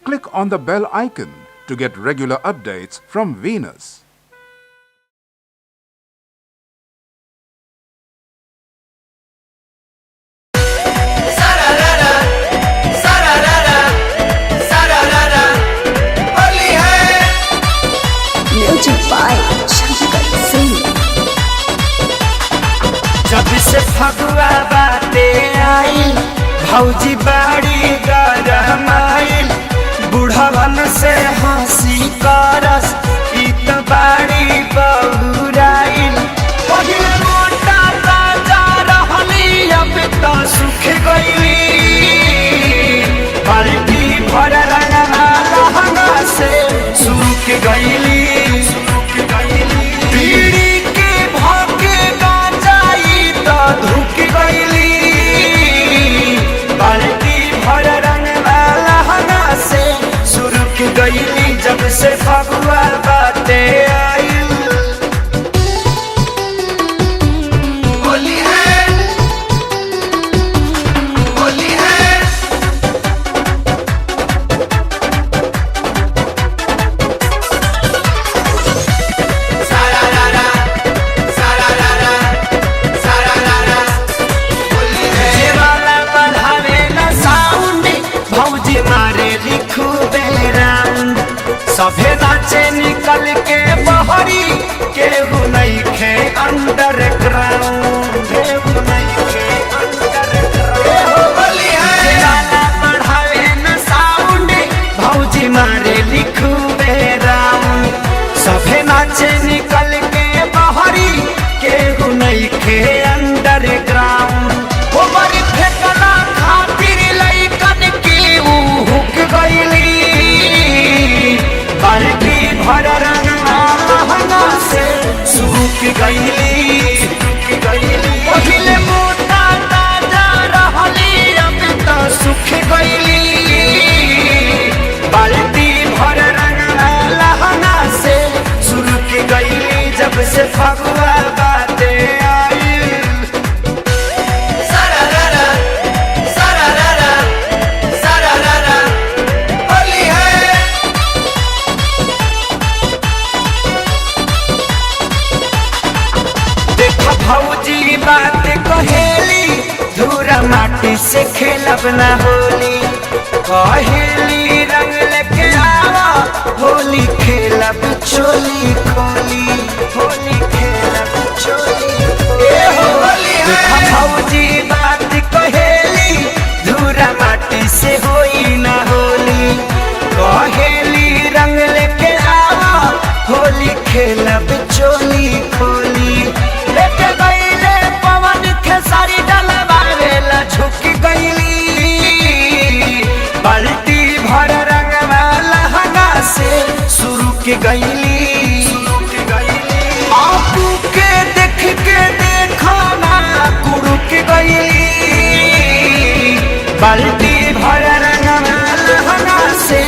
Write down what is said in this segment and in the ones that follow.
Click on the bell icon to get regular updates from Venus. जब से फगुआ बाटे आइल भौजी बाड़ी गरम आइल बुढ़वन से हंसी करस ई तो बाड़ी बहुराइल पहिले मोटा ताजा रहली अब तो सुख गईली बाल्टी भर रंगना लहंगा से सूख गईली बीड़ी के भौके गांजाई तो धुक गईली बाल्टी भर रंगना लहंगा से सुरुक गईली जब से फगुआ बाटे आइल होली है होली है सभे नाचे निकल के बहरी केहू नहीं खे अंडरग्राउंड केहू नहीं खे अंडरग्राउंड बढ़ावे न साउंड भौजी मारे लिखू बेराउंड सभे नाचे निकल के बहरी केहू नहीं खे अंडरग्राउंड ओवर फेंकना खातिर लइकन की हुक गईली बाल्टी भर रंगना लहंगा से सूख गईली पहिले मोटा ताजा रहली अब तो सुख गईली बाल्टी भर रंगना लहंगा से सूख गईली जब से फगुआ बाटे आइल सरररा सरररा सरररा होली है भौजी बात कहेली धूरा माटी से खेलब ना होली कहेली रंग लेके आवा होली खेलब चोली खोली होली खेलब चोली होली भौजी बात कहेली धूरा माटी से होई ना होली कहेली रंग लेके आवा होली खेलब चोली खोली लेके गईले पवन खेसारी डलवावेला झुक गईली बाल्टी भर रंगवा लहंगा से शुरू के गईली आपू के देख के देखा ना कुड़ू के गईली बाल्टी भर रंगवा लहंगा से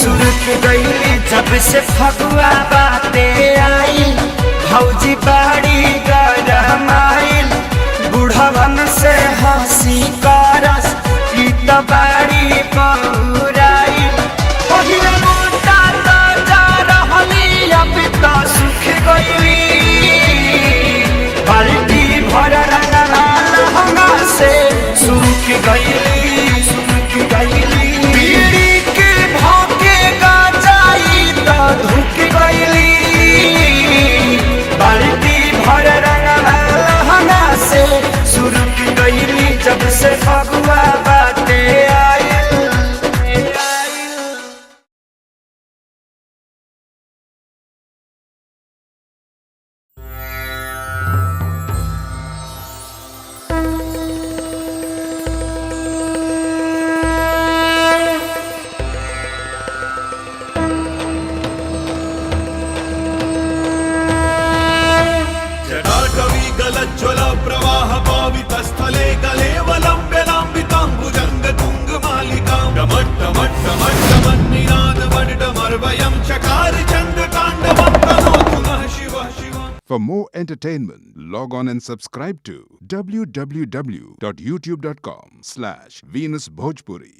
शुरू के गईली जब से फगुआ बाटे आई भौजी बाड़ी गरम आइल बुढ़वन से हंसी करस ई तो बाड़ी बहुराइल पहिले मोटा ताजा रहली अब तो सुख गईली बाल्टी भर रंगना लहंगा से सूख गईली बीड़ी के भौके गांजाई तो धुक गईली बाल्टी भर रंगना लहंगा से सुरुक गईली जब से फगुआ बाटे आइल जलज्ज्वल प्रवाह पावितस्थले कलेवलम्ब्यलाम्बिताम्बुजङ्ग तुङ्गमालिकां डमट्टमट्टमट्टमन्निनादमड्डमर्वयं चकार चन्द्रताण्डवं तनोतु नः शिवः शिवः। For more entertainment, log on and subscribe to www.youtube.com/VenusBhojpuri.